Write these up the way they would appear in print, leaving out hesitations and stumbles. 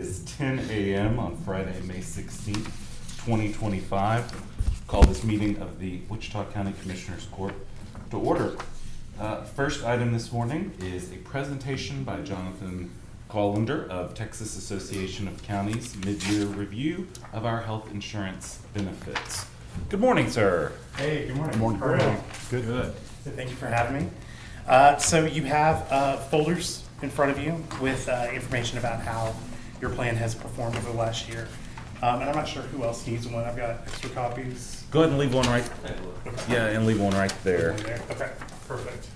It's 10 a.m. on Friday, May 16th, 2025. Call this meeting of the Wichita County Commissioners Court to order. First item this morning is a presentation by Jonathan Collender of Texas Association of Counties mid-year review of our health insurance benefits. Good morning, sir. Hey, good morning. Good morning. How are you? Good. Thank you for having me. So you have folders in front of you with information about how your plan has performed over the last year. And I'm not sure who else needs one. I've got extra copies. Go ahead and leave one right. Yeah, and leave one right there. Okay, perfect.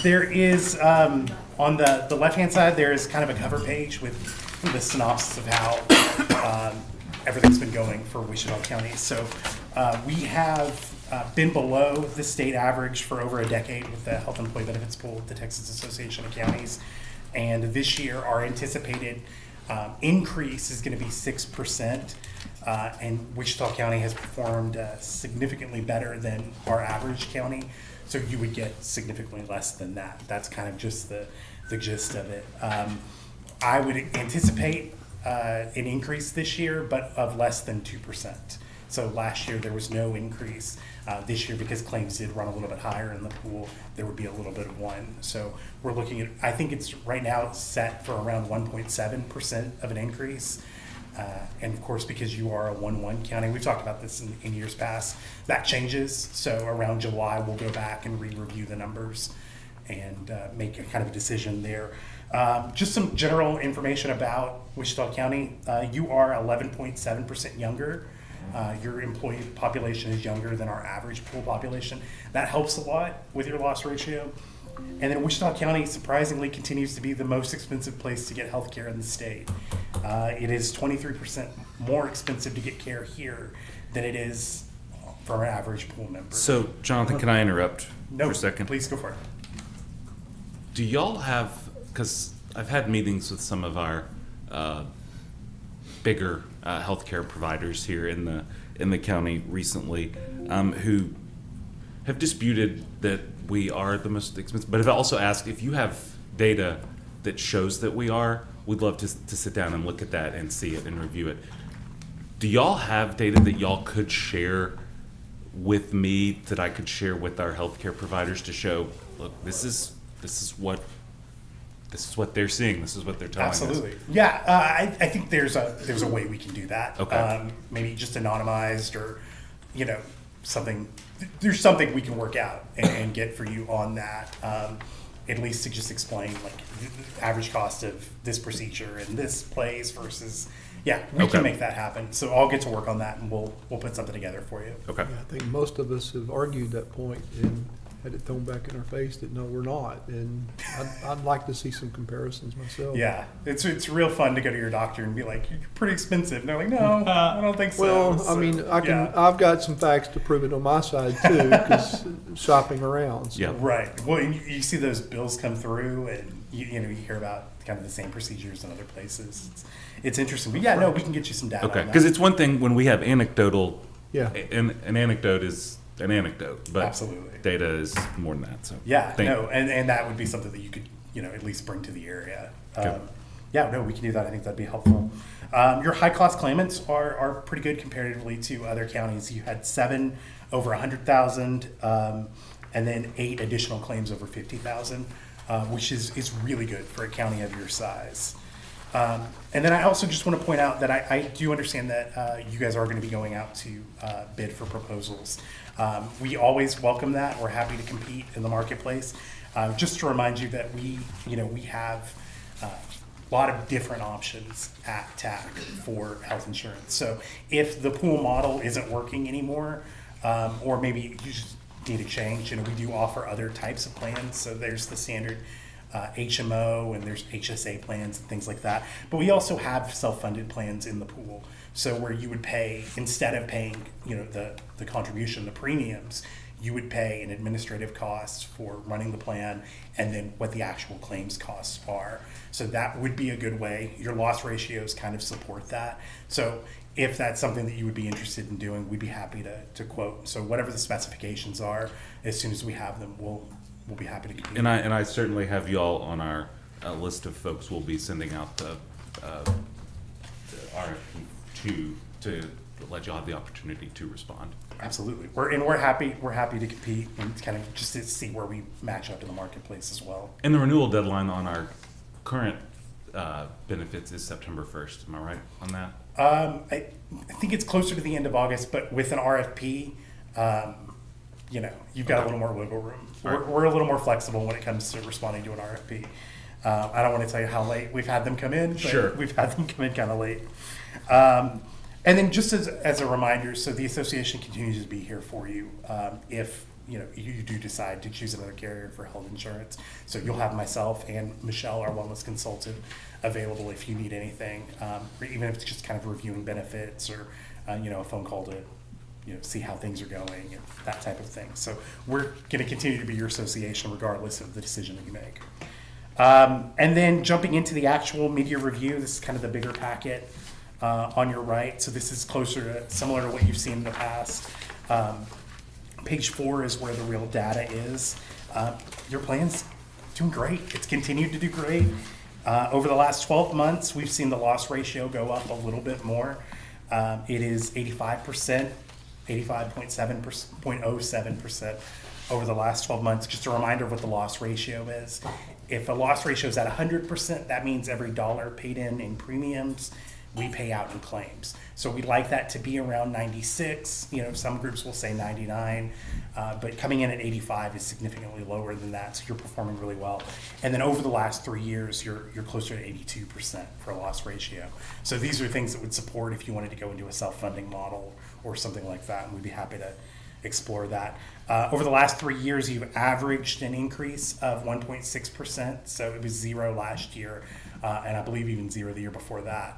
There is, on the left-hand side, there is kind of a cover page with the synopsis of how everything's been going for Wichita County. So we have been below the state average for over a decade with the health employee benefits pool of the Texas Association of Counties. And this year, our anticipated increase is going to be 6%. And Wichita County has performed significantly better than our average county. So you would get significantly less than that. That's kind of just the gist of it. I would anticipate an increase this year, but of less than 2%. So last year there was no increase. This year, because claims did run a little bit higher in the pool, there would be a little bit of one. So we're looking at, I think it's right now it's set for around 1.7% of an increase. And of course, because you are a 1-1 county, we've talked about this in years past, that changes. So around July, we'll go back and re-review the numbers and make a kind of a decision there. Just some general information about Wichita County. You are 11.7% younger. Your employee population is younger than our average pool population. That helps a lot with your loss ratio. And then Wichita County surprisingly continues to be the most expensive place to get health care in the state. It is 23% more expensive to get care here than it is for our average pool member. So, Jonathan, can I interrupt No, for a second? please go for it. Do y'all have, because I've had meetings with some of our bigger healthcare providers here in the county recently, who have disputed that we are the most expensive, but have also asked if you have data that shows that we are. We'd love to sit down and look at that and see it and review it. Do y'all have data that y'all could share with me, that I could share with our healthcare providers to show, look, this is what they're seeing. This is what they're telling us. Absolutely. Yeah, I think there's a way we can do that. Okay. Maybe just anonymized or, something. There's something we can work out and get for you on that. At least to just explain like the average cost of this procedure in this place versus, we Okay. can make that happen. So I'll get to work on that and we'll put something together for you. Okay. Yeah, I think most of us have argued that point and had it thrown back in our face that no, we're not. And I'd like to see some comparisons myself. Yeah, it's real fun to go to your doctor and be like, you're pretty expensive. And they're like, no, I don't think so. Well, So, I mean, yeah. I've got some facts to prove it on my side too, because shopping around. So. Yeah. Right. Well, and you see those bills come through, and you hear about kind of the same procedures in other places. It's interesting. But yeah, no, we can get you some data. Okay. on that. Because it's one thing when we have anecdotal. Yeah. An anecdote is an anecdote, but Absolutely. data is more than that. So and that would be something that you could at least bring to the area. Okay. We can do that. I think that'd be helpful. Your high cost claimants are pretty good comparatively to other counties. You had 7 over 100,000, and then 8 additional claims over 50,000, which is really good for a county of your size. And then I also just want to point out that I do understand that you guys are going to be going out to bid for proposals. We always welcome that. We're happy to compete in the marketplace. Just to remind you that we have a lot of different options at TAC for health insurance. So if the pool model isn't working anymore, or maybe you just need a change, we do offer other types of plans. So there's the standard HMO and there's HSA plans and things like that. But we also have self-funded plans in the pool. So where you would pay, instead of paying, the contribution, the premiums, you would pay an administrative cost for running the plan and then what the actual claims costs are. So that would be a good way. Your loss ratios kind of support that. So if that's something that you would be interested in doing, we'd be happy to quote. So whatever the specifications are, as soon as we have them, we'll be happy to compete. And I certainly have y'all on our list of folks we'll be sending out the RFP to let you all have the opportunity to respond. Absolutely. We're happy to compete and kind of just to see where we match up to the marketplace as well. And the renewal deadline on our current benefits is September 1st. Am I right on that? I think it's closer to the end of August, but with an RFP, you've got a little more wiggle room. We're a little more flexible when it comes to responding to an RFP. I don't want to tell you how late we've had them come in, but Sure. we've had them come in kind of late. And then just as a reminder, so the association continues to be here for you if you do decide to choose another carrier for health insurance. So you'll have myself and Michelle, our wellness consultant, available if you need anything, or even if it's just kind of reviewing benefits or a phone call to see how things are going and that type of thing. So we're going to continue to be your association regardless of the decision that you make. And then jumping into the actual media review, this is kind of the bigger packet on your right. So this is similar to what you've seen in the past. Page 4 is where the real data is. Your plan's doing great. It's continued to do great. Over the last 12 months, we've seen the loss ratio go up a little bit more. It is 85%, 85.07% over the last 12 months. Just a reminder of what the loss ratio is. If a loss ratio is at 100%, that means every dollar paid in premiums, we pay out in claims. So we like that to be around 96. Some groups will say 99, but coming in at 85 is significantly lower than that. So you're performing really well. And then over the last 3 years, you're closer to 82% for a loss ratio. So these are things that would support if you wanted to go into a self-funding model or something like that. And we'd be happy to explore that. Over the last 3 years, you've averaged an increase of 1.6%. So it was 0 last year, and I believe even 0 the year before that.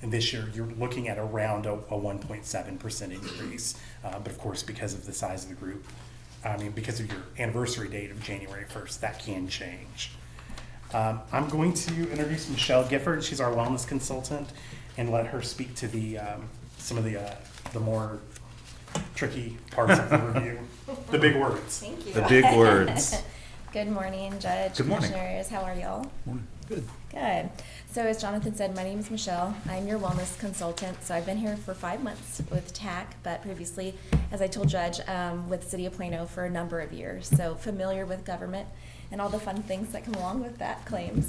And this year, you're looking at around a 1.7% increase. But of course, because of the size of the group, because of your anniversary date of January 1st, that can change. I'm going to introduce Michelle Gifford. She's our wellness consultant, and let her speak to some of the more tricky parts of the review, the big words. Thank you. The big words. Good morning, Judge, Good morning. Commissioners. How are y'all? Good. Good. So as Jonathan said, my name is Michelle. I'm your wellness consultant. So I've been here for 5 months with TAC, but previously, as I told Judge, with City of Plano for a number of years. So familiar with government and all the fun things that come along with that claims.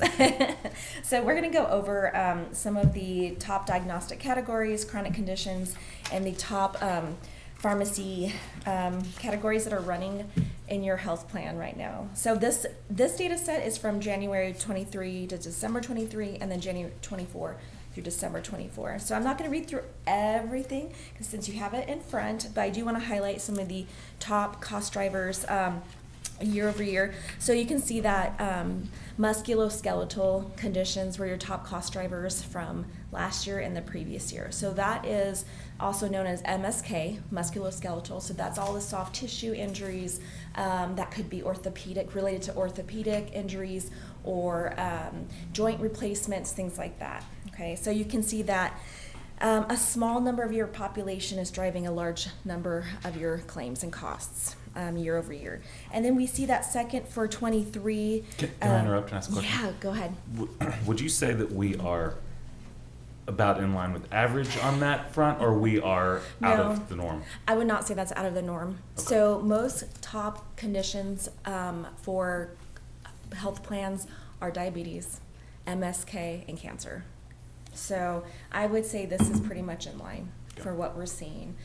So we're going to go over some of the top diagnostic categories, chronic conditions, and the top pharmacy categories that are running in your health plan right now. So this data set is from January 23 to December 23, and then January 24 through December 24. So I'm not going to read through everything since you have it in front, but I do want to highlight some of the top cost drivers year over year. So you can see that musculoskeletal conditions were your top cost drivers from last year and the previous year. So that is also known as MSK, musculoskeletal. So that's all the soft tissue injuries that could be related to orthopedic injuries or joint replacements, things like that. Okay, so you can see that a small number of your population is driving a large number of your claims and costs year over year. And then we see that second for 23. Can I interrupt and ask a question? Yeah, go ahead. Would you say that we are about in line with average on that front, or we are out No. of the norm? I would not say that's out of the norm. Okay. So most top conditions for health plans are diabetes, MSK, and cancer. So I would say this is pretty much in line for what we're seeing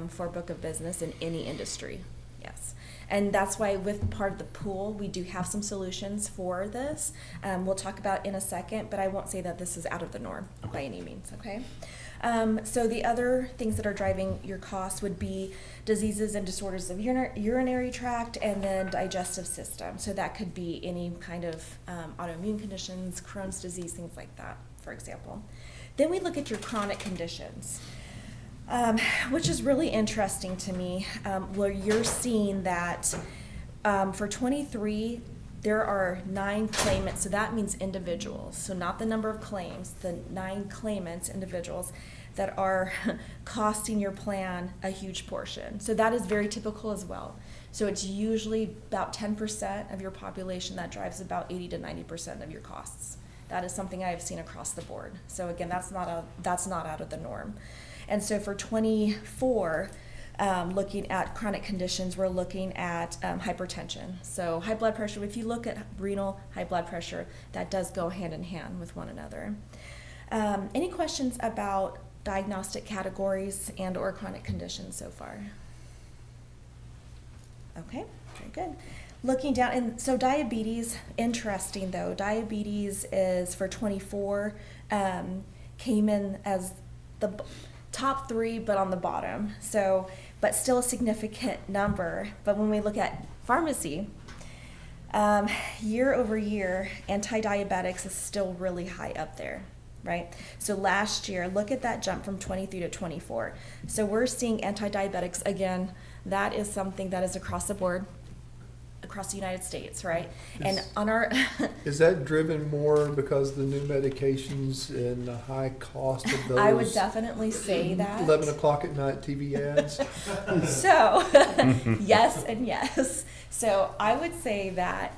for book of business in any industry. Yes. And that's why with part of the pool, we do have some solutions for this. We'll talk about in a second, but I won't say that this is out of the norm by any means, okay? So the other things that are driving your costs would be diseases and disorders of urinary tract and then digestive system. So that could be any kind of autoimmune conditions, Crohn's disease, things like that, for example. Then we look at your chronic conditions. Which is really interesting to me, where you're seeing that for 23, there are 9 claimants, so that means individuals, so not the number of claims, the 9 claimants, individuals, that are costing your plan a huge portion. So that is very typical as well. So it's usually about 10% of your population that drives about 80 to 90% of your costs. That is something I've seen across the board. So again, that's not out of the norm. And so for 24, looking at chronic conditions, we're looking at hypertension. So high blood pressure, if you look at renal high blood pressure, that does go hand in hand with one another. Any questions about diagnostic categories and or chronic conditions so far? Okay, very good. Looking down, and so diabetes, interesting though, diabetes is for 24, came in as the top 3, but on the bottom. So, but still a significant number. But when we look at pharmacy, year over year, anti-diabetics is still really high up there, right? So last year, look at that jump from 23 to 24. So we're seeing anti-diabetics again. That is something that is across the board, across the United States, right? And on our Is that driven more because the new medications and the high cost of those? I would definitely say that. 11 o'clock at night TV ads? So, yes and yes. So I would say that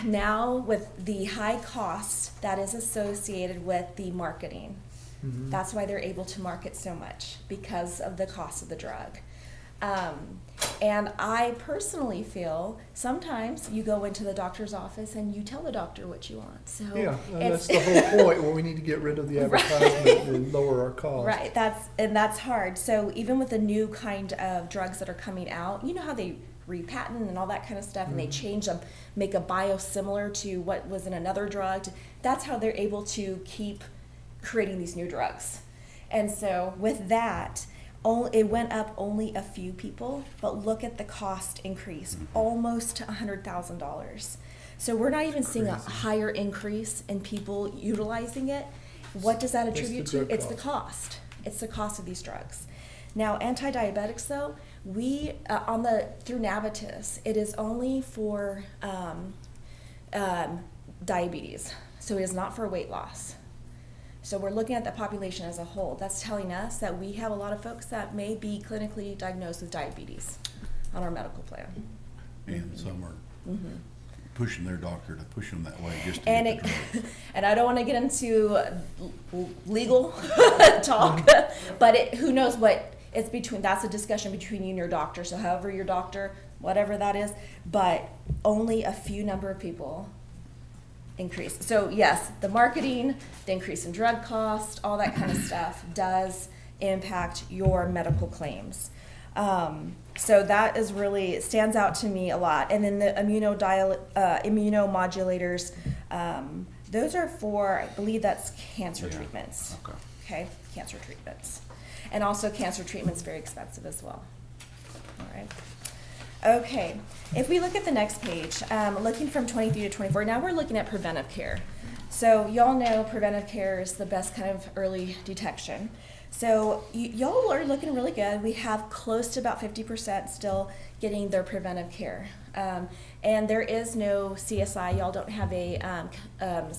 now with the high cost that is associated with the marketing, that's why they're able to market so much, because of the cost of the drug. And I personally feel sometimes you go into the doctor's office and you tell the doctor what you want. So Yeah, and that's the whole point. Well, we need to get rid of the advertisement and lower our costs. Right, that's hard. So even with the new kind of drugs that are coming out, you know how they repatent and all that kind of stuff, and they change them, make a biosimilar to what was in another drug. That's how they're able to keep creating these new drugs. And so with that, it went up only a few people, but look at the cost increase, almost to $100,000. So we're not even seeing a higher increase in people utilizing it. What does that attribute to? It's the cost. It's the cost of these drugs. Now, anti-diabetics, though, we through Navitus, it is only for diabetes, so it is not for weight loss. So we're looking at the population as a whole. That's telling us that we have a lot of folks that may be clinically diagnosed with diabetes on our medical plan. And some are pushing their doctor to push them that way just to And get the drugs. and I don't want to get into legal talk, but who knows what it's between. That's a discussion between you and your doctor. So however your doctor, whatever that is, but only a few number of people increase. So yes, the marketing, the increase in drug cost, all that kind of stuff does impact your medical claims. So that is really, it stands out to me a lot. And then the immunomodulators, those are for, I believe that's cancer treatments. Okay, cancer treatments. And also cancer treatment's very expensive as well. All right. Okay, if we look at the next page, looking from 23 to 24, now we're looking at preventive care. So y'all know preventive care is the best kind of early detection. So y'all are looking really good. We have close to about 50% still getting their preventive care. And there is no CSI. Y'all don't have a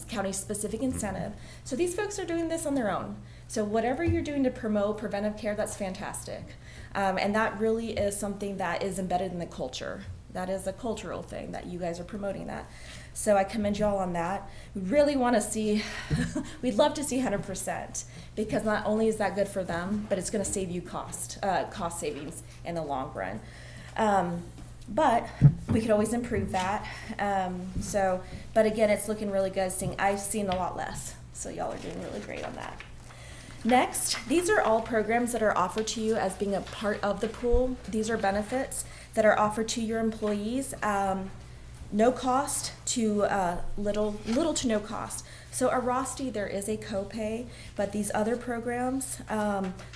county-specific incentive. So these folks are doing this on their own. So whatever you're doing to promote preventive care, that's fantastic. And that really is something that is embedded in the culture. That is a cultural thing that you guys are promoting that. So I commend you all on that. We really want to see, we'd love to see 100%, because not only is that good for them, but it's going to save you cost savings in the long run. But we could always improve that. But again, it's looking really good. I've seen a lot less. So y'all are doing really great on that. Next, these are all programs that are offered to you as being a part of the pool. These are benefits that are offered to your employees. No cost to little to no cost. So Arasti, there is a copay, but these other programs,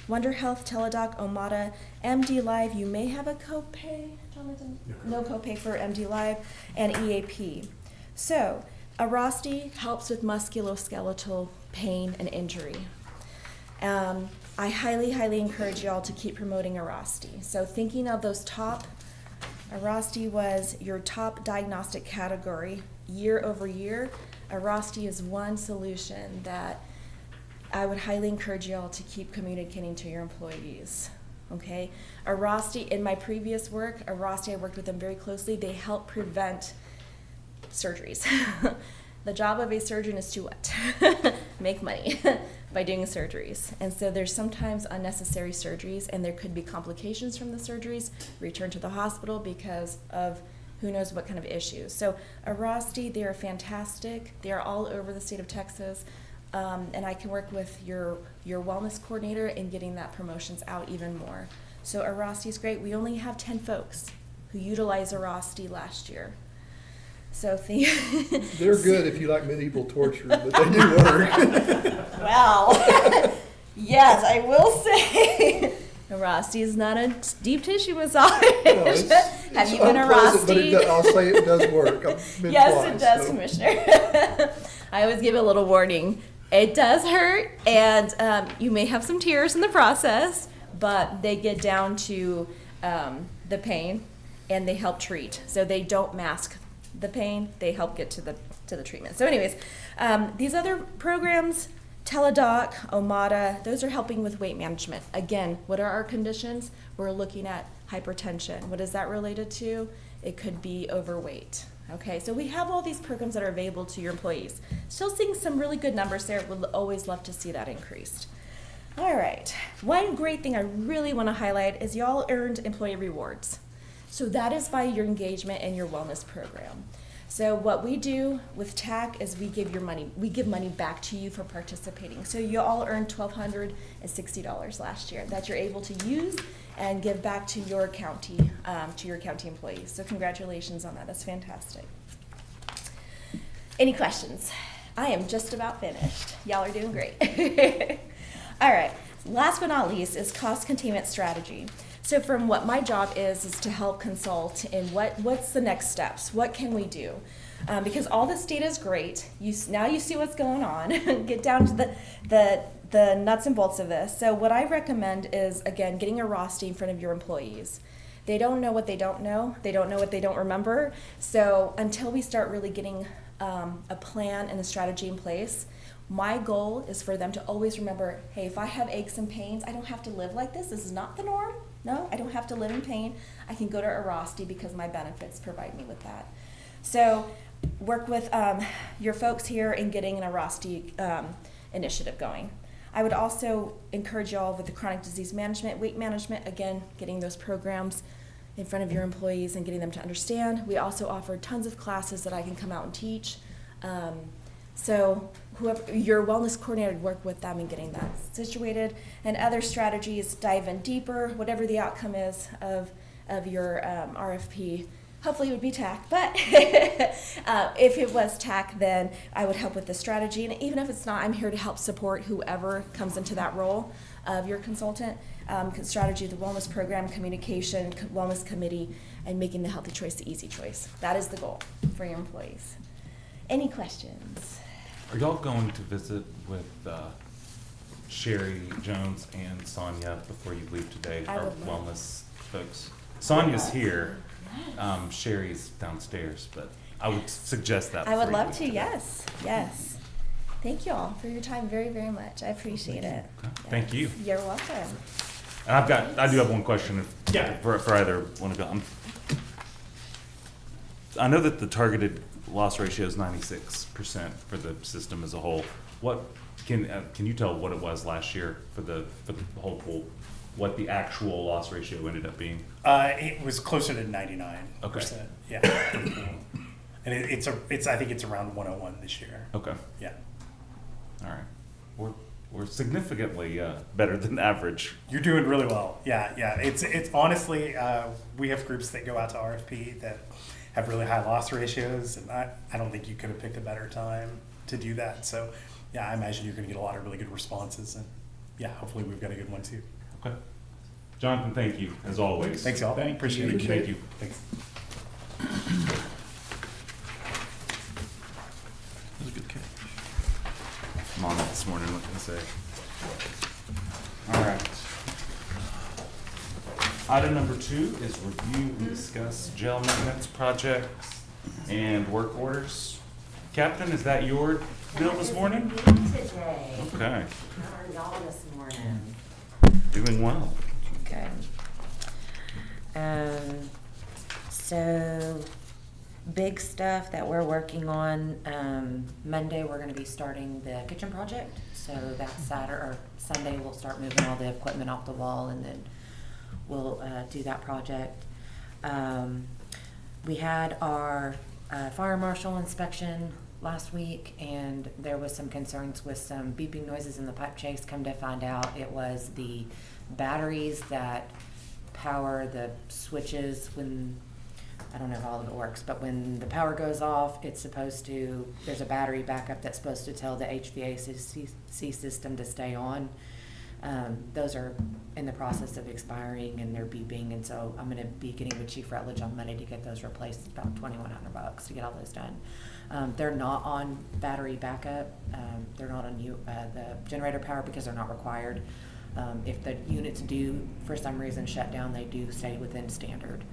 Wonder Health, Teladoc, Omada, MD Live, you may have a copay, Jonathan? No copay for MD Live, and EAP. So Arasti helps with musculoskeletal pain and injury. I highly, highly encourage y'all to keep promoting Arasti. So thinking of those Arasti was your top diagnostic category year over year. Arasti is one solution that I would highly encourage y'all to keep communicating to your employees. Okay, Arasti, in my previous work, Arasti, I worked with them very closely. They help prevent surgeries. The job of a surgeon is to what? Make money by doing surgeries. And so there's sometimes unnecessary surgeries, and there could be complications from the surgeries, return to the hospital because of who knows what kind of issues. So Arasti, they are fantastic. They are all over the state of Texas. And I can work with your wellness coordinator in getting that promotions out even more. So Arasti is great. We only have 10 folks who utilized Arasti last year. So They're good if you like medieval torture, but they do work. Well, yes, I will say Arasti is not a deep tissue massage. No, Have you been unpleasant, but Arasti? I'll say it does work. I've been Yes, twice, it does, so. Commissioner. I always give a little warning. It does hurt, and you may have some tears in the process, but they get down to the pain, and they help treat. So they don't mask the pain; they help get to the treatment. So, anyways, these other programs, Teladoc, Omada, those are helping with weight management. Again, what are our conditions? We're looking at hypertension. What is that related to? It could be overweight. Okay, so we have all these programs that are available to your employees. Still seeing some really good numbers there. Would always love to see that increased. All right, one great thing I really want to highlight is y'all earned employee rewards. So that is by your engagement in your wellness program. So what we do with TAC is we give money back to you for participating. So you all earned $1,260 last year that you're able to use and give back to your county employees. So congratulations on that. That's fantastic. Any questions? I am just about finished. Y'all are doing great. All right. Last but not least is cost containment strategy. So from what my job is to help consult in what's the next steps? What can we do? Because all this data is great. Now you see what's going on. Get down to the nuts and bolts of this. So what I recommend is, again, getting a roster in front of your employees. They don't know what they don't know. They don't know what they don't remember. So until we start really getting a plan and a strategy in place, my goal is for them to always remember, hey, if I have aches and pains, I don't have to live like this. This is not the norm. No, I don't have to live in pain. I can go to Arasti because my benefits provide me with that. So work with your folks here in getting an Arasti initiative going. I would also encourage you all with the chronic disease management, weight management, again, getting those programs in front of your employees and getting them to understand. We also offer tons of classes that I can come out and teach. So whoever your wellness coordinator would work with them in getting that situated, and other strategies, dive in deeper, whatever the outcome is of your RFP. Hopefully it would be TAC, but if it was TAC, then I would help with the strategy. And even if it's not, I'm here to help support whoever comes into that role of your consultant. Strategy, the wellness program, communication, wellness committee, and making the healthy choice the easy choice. That is the goal for your employees. Any questions? Are y'all going to visit with Sherry Jones and Sonia before you leave today? I Our would love- wellness folks. Sonia's here. Sherry's downstairs, but I would suggest that. I would before you love leave to, today. yes. Thank you all for your time very, very much. I appreciate it. Okay. Thank you. You're welcome. And I do have one question for either one of you. I know that the targeted loss ratio is 96% for the system as a whole. What can you tell what it was last year for the whole pool? What the actual loss ratio ended up being? It was closer to 99%. Okay. Yeah. And I think it's around 101 this year. Okay. Yeah. All right. We're significantly better than average. You're doing really well. Yeah. It's honestly, we have groups that go out to RFP that have really high loss ratios, and I don't think you could have picked a better time to do that. So, yeah, I imagine you're going to get a lot of really good responses, and yeah, hopefully we've got a good one too. Okay. Jonathan, thank you as always. Thanks, y'all. Appreciate it. Thank you. Thanks. That was a good catch. I'm on it this morning, what can I say? All right. Item number 2 is review and discuss jail maintenance projects and work orders. Captain, is that your bill this morning? Today. Okay, How are y'all this morning? doing well. Okay. So big stuff that we're working on, Monday, we're gonna be starting the kitchen project. So that Saturday, or Sunday, we'll start moving all the equipment off the wall, and then we'll, do that project. We had our, fire marshal inspection last week, and there was some concerns with some beeping noises in the pipe chase. Come to find out, it was the batteries that power the switches when, I don't know how all of it works, but when the power goes off, it's supposed to, there's a battery backup that's supposed to tell the HVAC system to stay on. Those are in the process of expiring, and they're beeping, and so I'm gonna be getting with Chief Rutledge on Monday to get those replaced. It's about $2,100 to get all those done. They're not on battery backup. They're not on the generator power because they're not required. If the units do, for some reason, shut down, they do stay within standard.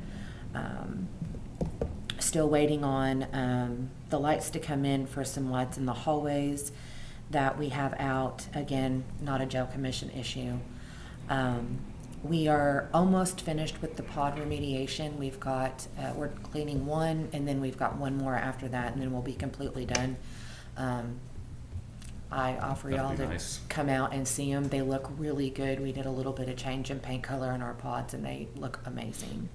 Still waiting on the lights to come in for some lights in the hallways that we have out. Again, not a jail commission issue. We are almost finished with the pod remediation. We've got, we're cleaning one, and then we've got one more after that, and then we'll be completely done. I offer y'all That'd be to nice. come out and see them. They look really good. We did a little bit of change in paint color in our pods, and they look amazing.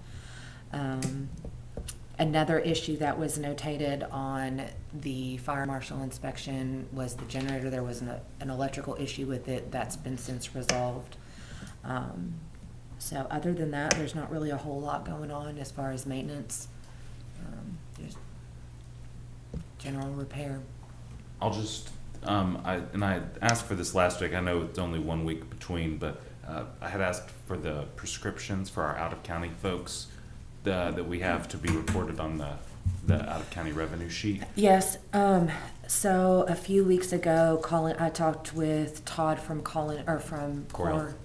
Another issue that was notated on the fire marshal inspection was the generator. There was an electrical issue with it that's been since resolved. So other than that, there's not really a whole lot going on as far as maintenance. Just general repair. I'll just, I asked for this last week. I know it's only 1 week between, but I had asked for the prescriptions for our out-of-county folks that we have to be reported on the out-of-county revenue sheet. Yes, so a few weeks ago, I talked with Todd from from Corel. CORE,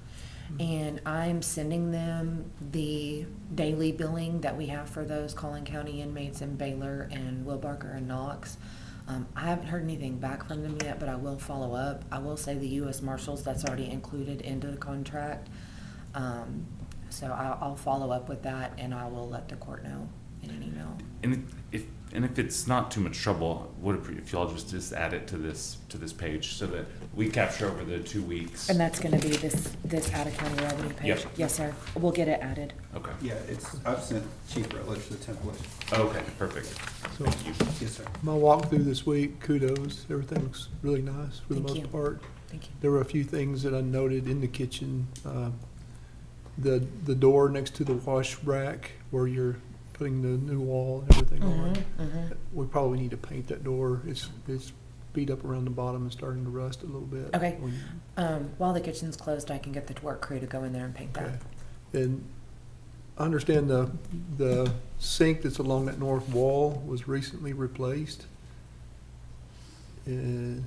and I'm sending them the daily billing that we have for those Collin County inmates in Baylor and Will Barker and Knox. I haven't heard anything back from them yet, but I will follow up. I will say the U.S. Marshals, that's already included into the contract. So I'll follow up with that, and I will let the court know in an email. And if it's not too much trouble, if y'all just add it to this page so that we capture over the 2 weeks. And that's gonna be this out-of-county revenue page? Yep. Yes, sir. We'll get it added. Okay. Yeah, I've sent Chief Rutledge the template. Okay, perfect. So Thank you. Yes, sir. my walkthrough this week, kudos, everything looks really nice for the Thank you. most part. Thank you. There were a few things that I noted in the kitchen. The door next to the wash rack where you're putting the new wall and everything on. We probably need to paint that door. It's beat up around the bottom and starting to rust a little bit. Okay. While the kitchen's closed, I can get the work crew to go in there and paint that. Okay. And I understand the sink that's along that north wall was recently replaced. The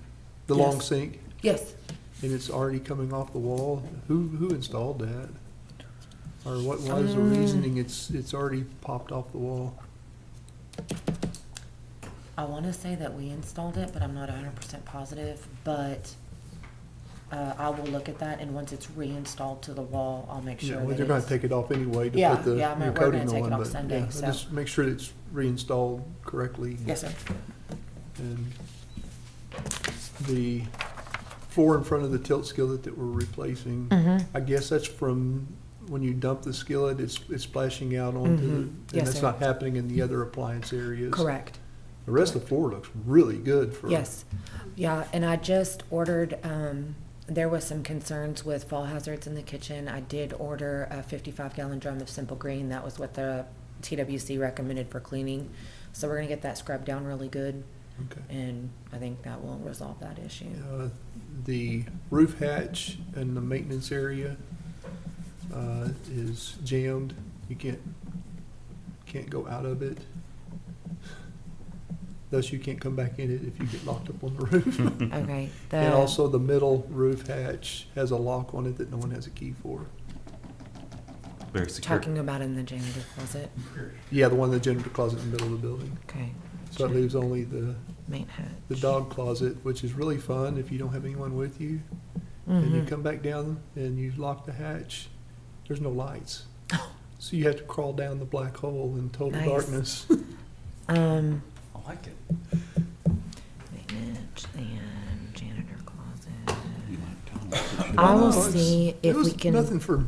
long Yes. sink, Yes. and it's already coming off the wall. Who installed that? Or what is the reasoning it's already popped off the wall? I wanna say that we installed it, but I'm not 100% positive, but I will look at that, and once it's reinstalled to the wall, I'll make Yeah, sure well, that they're gonna it's. take it off anyway to Yeah, put the yeah, new we're coating gonna take on, it off but Sunday, yeah, so. just make sure it's reinstalled correctly. Yes, sir. And the floor in front of the tilt skillet that we're replacing, I guess that's from when you dump the skillet, it's splashing out onto, and Yes, that's sir. not happening in the other appliance areas. Correct. The rest of the floor looks really good for. Yes, yeah, and I just ordered, there was some concerns with fall hazards in the kitchen. I did order a 55-gallon drum of Simple Green. That was what the TWC recommended for cleaning. So we're gonna get that scrubbed down really good, Okay. and I think that will resolve that issue. The roof hatch in the maintenance area is jammed. You can't go out of it. Thus, you can't come back in it if you get locked up on the roof. Okay. And also, the middle roof hatch has a lock on it that no one has a key for. Very secure. Talking about in the janitor closet. Yeah, the one in the janitor closet in the middle of the building. Okay. So it leaves only the Main hatch. dog closet, which is really fun if you don't have anyone with you. And you Mhm. come back down and you lock the hatch, there's no lights. So you have to crawl down the black hole in total Nice. darkness. I like it. Maintenance and janitor closet. You might tell them. I will No, it's- see it if we was can. Nothing for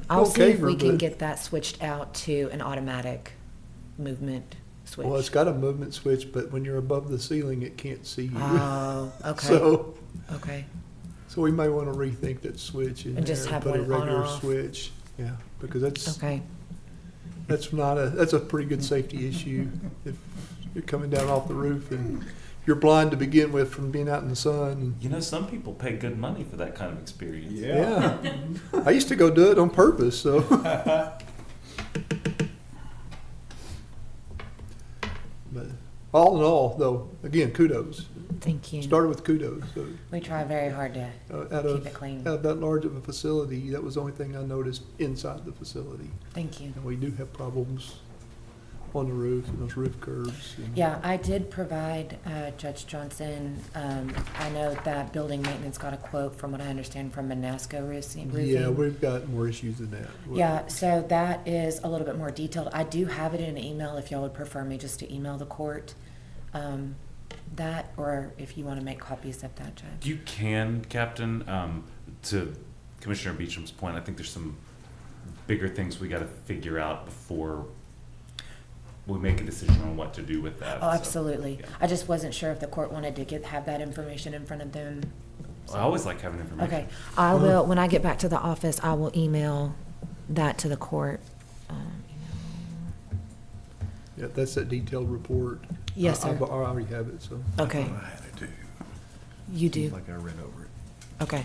I'll see if Caver, we can but- get that switched out to an automatic movement switch. Well, it's got a movement switch, but when you're above the ceiling, it can't see you. Oh, okay. So, Okay. so we may want to rethink that switch in And just there, have put a one on regular off. switch. Yeah, because Okay. that's a pretty good safety issue. If you're coming down off the roof and you're blind to begin with from being out in the sun. You know, some people pay good money for that kind of experience. Yeah. I used to go do it on purpose, so. But all in all, though, again, kudos. Thank you. Started with kudos. So, We try very hard to out keep of it clean. out of that large of a facility, that was the only thing I noticed inside the facility. Thank you. And we do have problems on the roof and those roof curves. And Yeah, I did provide Judge Johnson, I know that building maintenance got a quote, from what I understand, from Manasco Roofing. Yeah, we've got more issues than that. Yeah, so that is a little bit more detailed. I do have it in an email if y'all would prefer me just to email the court. That, or if you want to make copies of that, Judge. You can, Captain, to Commissioner Beecham's point, I think there's some bigger things we got to figure out before we make a decision on what to do with that. Oh, So, absolutely. yeah. I just wasn't sure if the court wanted to have that information in front of them. I always like having information. Okay, I will, when I get back to the office, I will email that to the court. Yeah, that's that detailed report. Yes, sir. I already have it, so. Okay, I had it too. you do? Seems like I read over it. Okay.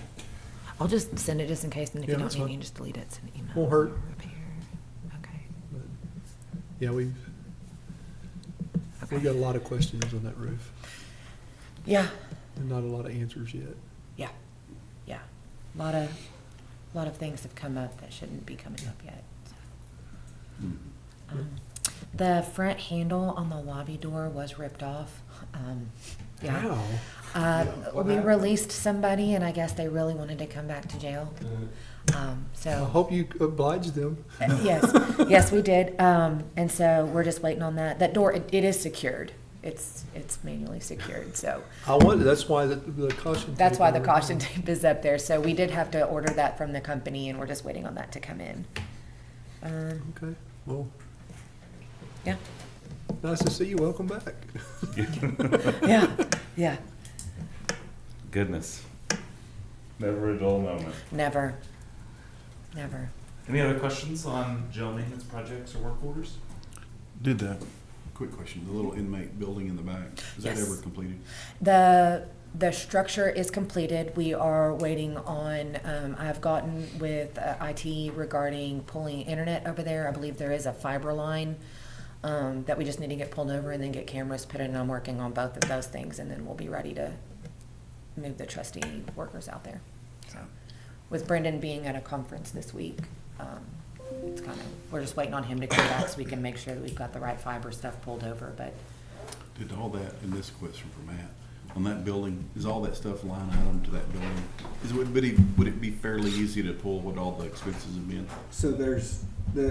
I'll just send it just in case, and if Yeah, you don't that's need it, fine. you can just delete it, send an email. Won't hurt. Repair. Okay. But, yeah, we've Okay. got a lot of questions on that roof Yeah, and not a lot of answers yet. yeah, yeah. A lot of things have come up that shouldn't be coming up yet. So. The front handle on the lobby door was ripped off. Yeah. Wow. What We happened? released somebody, and I guess they really wanted to come back to jail. I So, hope you oblige them. yes, we did. And so we're just waiting on that. That door, it is secured. It's manually secured, so That's why the caution. that's tape why the on it. caution tape is up there. So we did have to order that from the company, and we're just waiting on that to come in. Okay, well, Yeah, nice to see you. Welcome back. yeah, yeah. Goodness. Never a dull moment. Never, never. Any other questions on jail maintenance projects or work orders? Did the, quick question, the little inmate building in the back, is that Yes. ever completed? The structure is completed. We are waiting on, I've gotten with IT regarding pulling internet over there. I believe there is a fiber line that we just need to get pulled over and then get cameras put in. I'm working on both of those things, and then we'll be ready to move the trustee workers out there. So, with Brendan being at a conference this week, it's kind of, we're just waiting on him to come back so we can make sure that we've got the right fiber stuff pulled over, but Did all that, and this question for Matt, on that building, is all that stuff line item to that building? Would it be fairly easy to pull what all the expenses have been? So the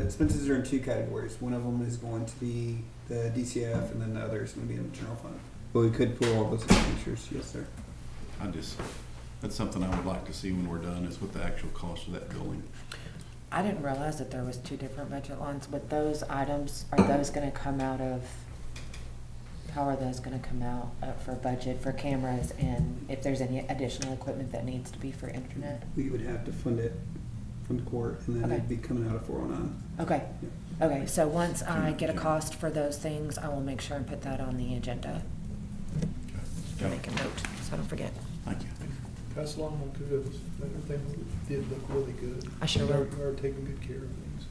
expenses are in two categories. One of them is going to be the DCF, and then the other is going to be in the general fund. But we could pull all those expenditures, yes, sir. That's something I would like to see when we're done, is what the actual cost of that building. I didn't realize that there was two different budget lines, but those items, are those gonna come out of, how are those gonna come out for budget, for cameras, and if there's any additional equipment that needs to be for internet? We would have to fund it from the court, and then Okay. it'd be coming out of 409. Okay, okay, so once I get a cost for those things, I will make sure and put that on the agenda. Okay. Make a note, so I don't forget. Thank you. Pass along my kudos. Everything did look really good. I sure will. We are taking good care of things.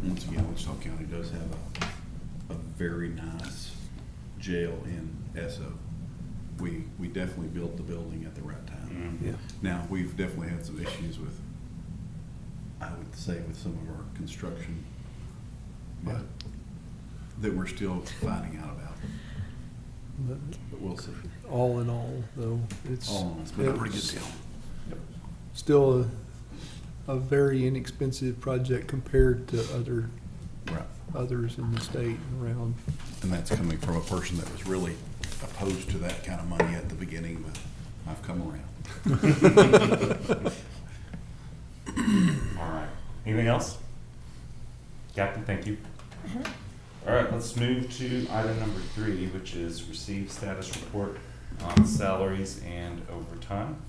Once again, Wichita County does have a very nice jail in Esso. We definitely built the building at the right time. Yeah. Now, we've definitely had some issues with, I would say, with some of our construction, but that we're still finding out about. But But we'll see. all in all, though, it's. All in all, it's been a pretty good it's deal. Still a very inexpensive project compared to Right. others in the state and around. And that's coming from a person that was really opposed to that kind of money at the beginning, but I've come around. All right. Anything else? Captain, thank you. All right, let's move to item number 3, which is receive status report on salaries and overtime.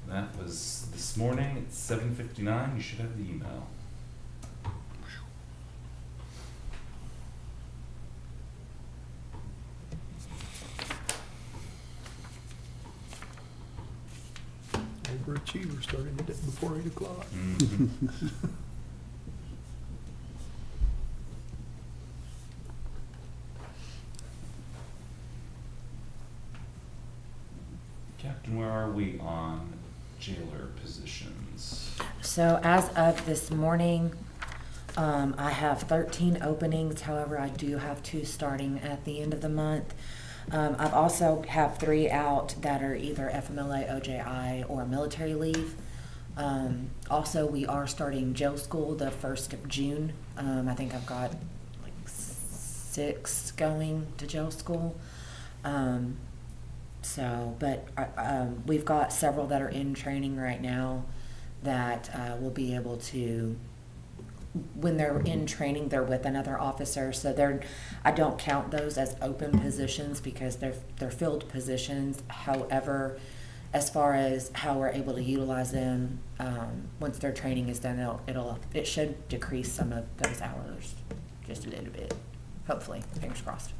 That was this morning at 7:59. You should have the email. Overachiever starting it before 8 o'clock. Mhm. Captain, where are we on jailer positions? So as of this morning, I have 13 openings. However, I do have 2 starting at the end of the month. I've also have 3 out that are either FMLA, OJI, or military leave. Also, we are starting jail school the 1st of June. I think I've got like 6 going to jail school. We've got several that are in training right now that will be able to, when they're in training, they're with another officer, so I don't count those as open positions because they're filled positions. However, as far as how we're able to utilize them, once their training is done, it should decrease some of those hours just a little bit. Hopefully, fingers crossed.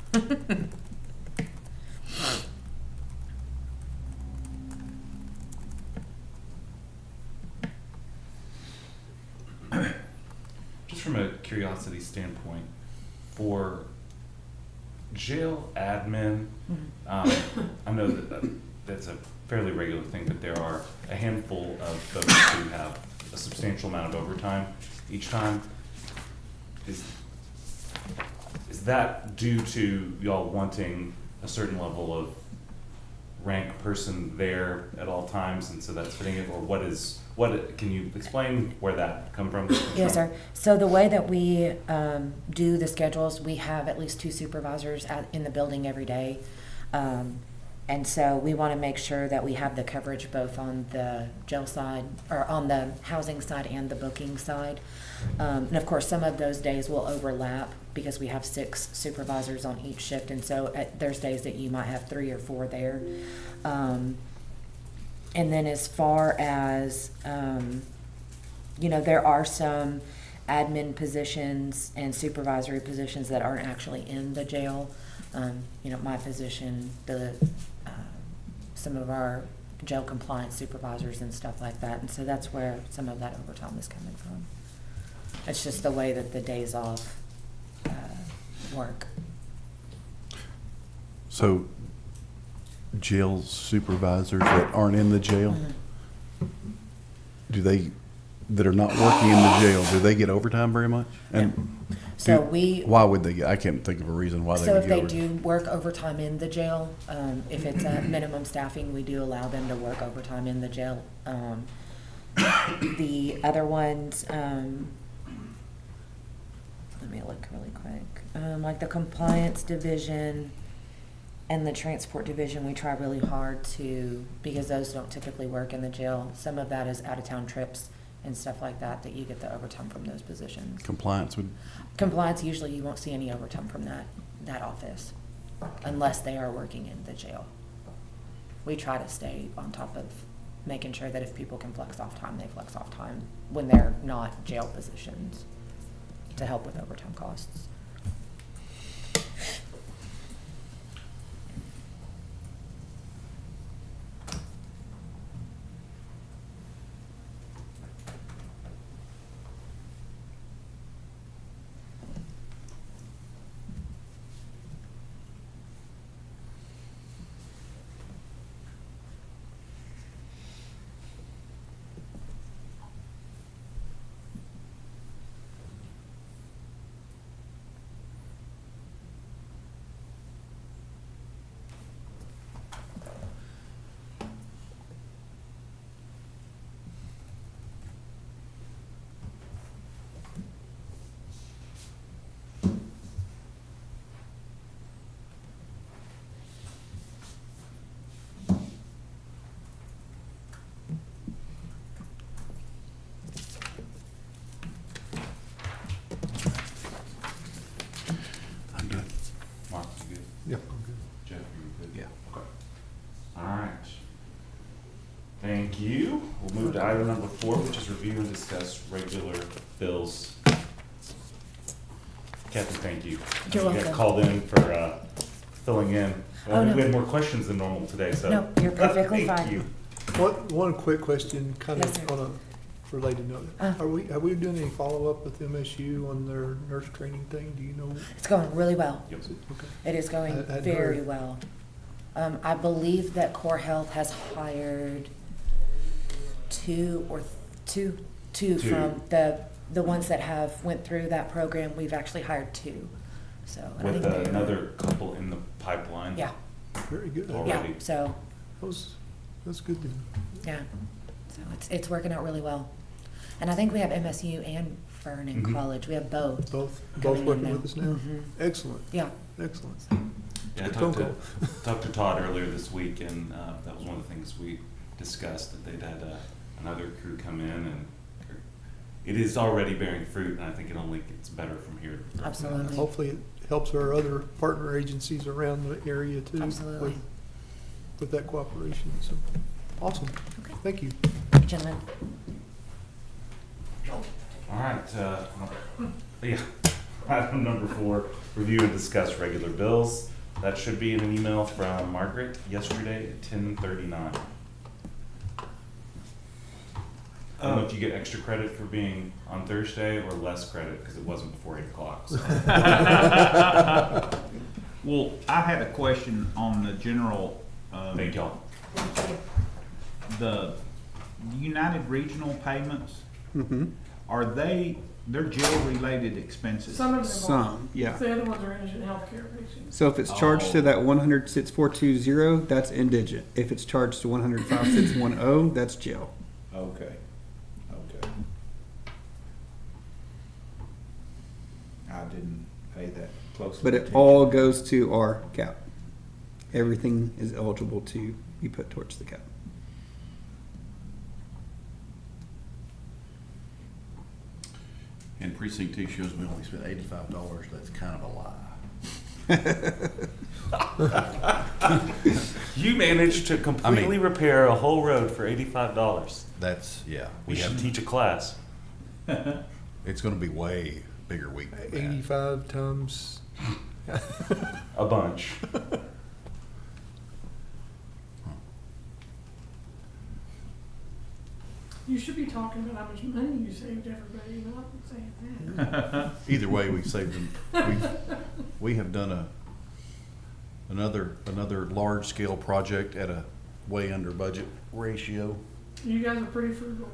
Just from a curiosity standpoint, for jail admin, I know that's a fairly regular thing, but there are a handful of folks who have a substantial amount of overtime each time. Is that due to y'all wanting a certain level of rank person there at all times, and so that's fitting it, or can you explain where that comes from? Yes, sir. So the way that we do the schedules, we have at least 2 supervisors in the building every day. And so we want to make sure that we have the coverage both on the jail side, or on the housing side and the booking side. And of course, some of those days will overlap because we have 6 supervisors on each shift. And so there's days that you might have 3 or 4 there. And then as far as, there are some admin positions and supervisory positions that aren't actually in the jail. My position, some of our jail compliance supervisors and stuff like that. And so that's where some of that overtime is coming from. It's just the way that the days off work. So jail supervisors that aren't in the jail, that are not working in the jail, do they get overtime very much? And So why would they get, I can't think of a reason why they So would if get they overtime. do work overtime in the jail, if it's at minimum staffing, we do allow them to work overtime in the jail. The other ones, let me look really quick. Like the compliance division and the transport division, we try really hard to, because those don't typically work in the jail. Some of that is out-of-town trips and stuff like that you get the overtime from those positions. Compliance would, Compliance, usually you won't see any overtime from that office unless they are working in the jail. We try to stay on top of making sure that if people can flex off time, they flex off time when they're not jail positions to help with overtime costs. Thank you. We'll move to item number 4, which is review and discuss regular bills. Kathy, thank you. You're You welcome. got called in for filling in. Oh, no. We had more questions than normal today, so. No, you're perfectly Thank fine. you. One quick question, kind Yes, sir. of on a related note. Uh. Are we doing any follow-up with MSU on their nurse training thing? Do you know? It's going really well. Yep. Okay. It is going I hadn't very heard. well. I believe that Core Health has hired two Two. from the ones that have went through that program. We've actually hired 2. So I With think they're- another couple in the pipeline. Yeah, Very good. All yeah. Already. So That's good to know. yeah, so it's working out really well. And I think we have MSU and Fern in Mhm. college. We have both. Both coming in working now. with us now? Mhm. Excellent, Yeah. excellent. Yeah, I Good talked phone to, talked to Todd earlier this week, and that was one of the things we discussed, that they'd had another crew come in, and it is already bearing fruit, and I think it only gets better from here. Absolutely. Hopefully it helps our other partner agencies around the area too. Absolutely. With that cooperation, so, awesome. Okay. Thank you. Thank you, gentlemen. All right, yeah, item number 4, review and discuss regular bills. That should be in an email from Margaret yesterday at 10:39. I don't know if you get extra credit for being on Thursday or less credit, because it wasn't before 8 o'clock, so. Well, I had a question on the general, Thank y'all. the United Regional payments, Mm-hmm. are they're jail-related expenses? Some of them are. Some, yeah. The other ones are indigent healthcare patients. So if it's charged to Oh. that 100,6420, that's indigent. If it's charged to 105,610, that's jail. Okay, okay. I didn't pay that close But it attention. all goes to our cap. Everything is eligible to be put towards the cap. And precinct 2 shows we only spent $85. That's kind of a lie. You managed to completely repair a whole road for $85. That's, yeah. We should teach a class. It's gonna be way bigger week than that. 85 times, A bunch. You should be talking about how much money you saved everybody, not saying that. Either way, we've saved them. We have done another large-scale project at a way under budget ratio. You guys are pretty frugal.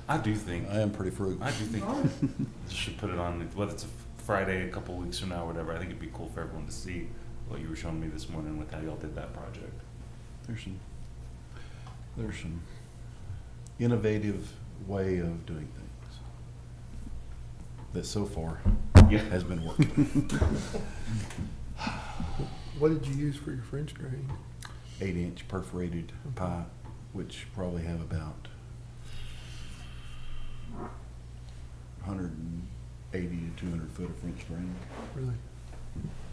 I do think, I am pretty frugal. I do think All right. you should put it on, whether it's a Friday a couple weeks from now or whatever. I think it'd be cool for everyone to see what you were showing me this morning with how y'all did that project. There's some innovative way of doing things that so far Yeah. has been working. what did you use for your French drain? 8-inch perforated pipe, which probably have about 180 to 200 foot of French drain. Really?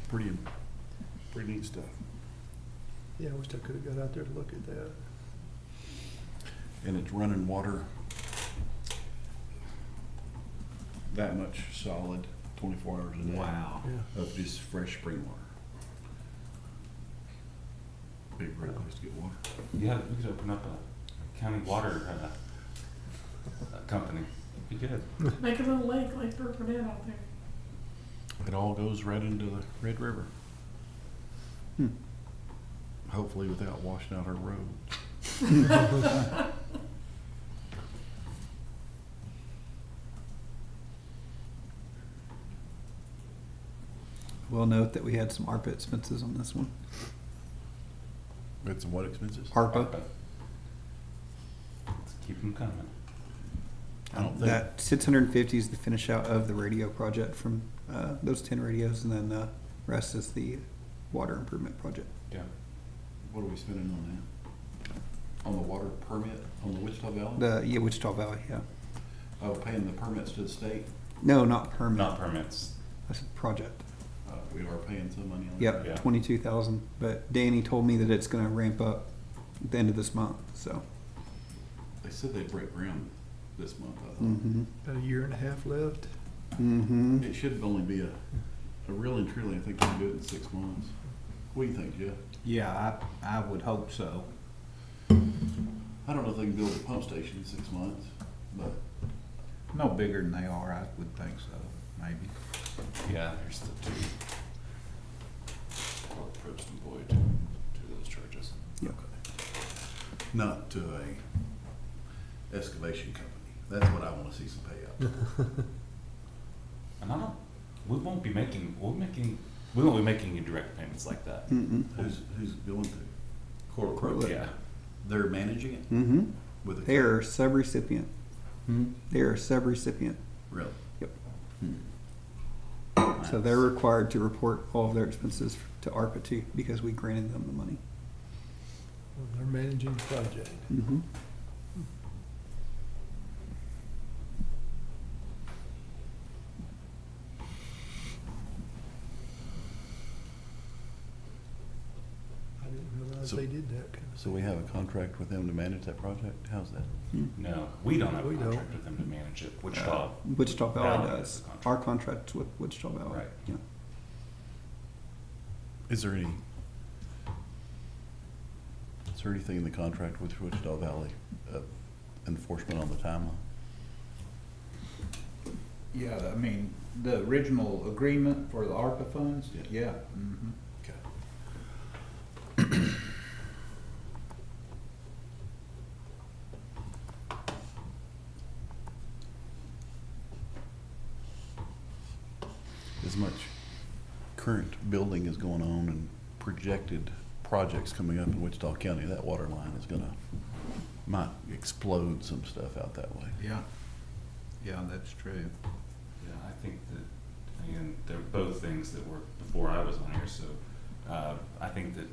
Pretty neat stuff. Yeah, I wish I could've got out there to look at that. And it's running water that much solid, 24 hours a day. Wow. Yeah. Of just fresh spring water. Be a great place to get water. Yeah, we could open up a county water company. Be good. Make a little lake like Burkburnett out there. It all goes right into the Red River. Hopefully without washing out our roads. We'll note that we had some ARPA expenses on this one. Got some what expenses? ARPA. Let's keep them coming. I don't think, That 650 is the finish out of the radio project from those 10 radios, and then the rest is the water improvement project. Yeah. what are we spending on that? On the water permit, on the Wichita Valley? Wichita Valley, yeah. Oh, paying the permits to the state? No, not permit. Not permits. That's a project. We are paying some money on that? Yep, Yeah. 22,000. But Danny told me that it's going to ramp up at the end of this month. So They said they'd break ground this month, I thought. Mm-hmm. About a year and a half left. Mm-hmm. It should only be a real and truly, I think they can do it in 6 months. What do you think, Jeff? Yeah, I would hope so. I don't know if they can build a pump station in 6 months, but No bigger than they are, I would think so, maybe. Yeah, there's the two. I'll approach them, Boyd, to those charges. Yep. not to a excavation company. That's what I wanna see some payout. And I don't, we won't be making any direct payments like that. Mm-mm. Who's it going to? Coral Corlett. Yeah. They're managing it Mm-hmm. with a. They are sub-recipient. They are a sub-recipient. Really? Yep. Hmm. So they're required to report all of their expenses to ARPA too, because we granted them the money. They're managing the project. Mm-hmm. I didn't realize So- they did that kind of So we have a contract with them to manage that project? How's that? No, we don't have a We don't. contract with them to manage it. Wichita. Wichita Valley Valley does. has the contract. Our contract's with Wichita Valley. Right. Yeah. Is there anything in the contract with Wichita Valley, enforcement on the timeline? Yeah, I mean, the original agreement for the ARPA funds, Yeah. yeah. Mhm. Okay. As much current building is going on and projected projects coming up in Wichita County, that water line is might explode some stuff out that way. Yeah, yeah, that's true. Yeah, I think that, again, they're both things that were before I was on here, so, I think that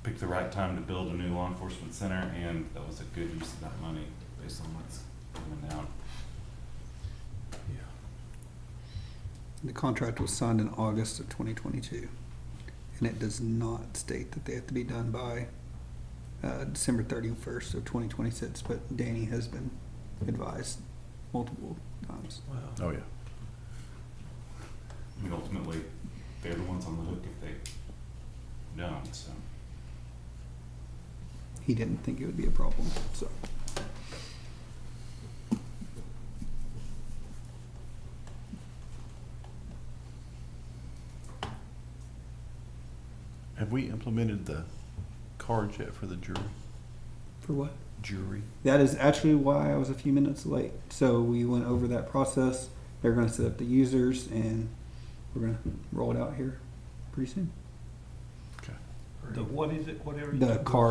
picked the right time to build a new law enforcement center, and that was a good use of that money based on what's coming down. The contract was signed in August of 2022, and it does not state that they have to be done by December 31st of 2026, but Danny has been advised multiple times. Wow. Oh, yeah. I mean, ultimately, they're the ones on the hook if they don't, so. He didn't think it would be a problem, so. Have we implemented the cards yet for the jury? For what? Jury? That is actually why I was a few minutes late. So we went over that process. They're going to set up the users, and we're going to roll it out here pretty soon. Okay. The, what is it, whatever? The card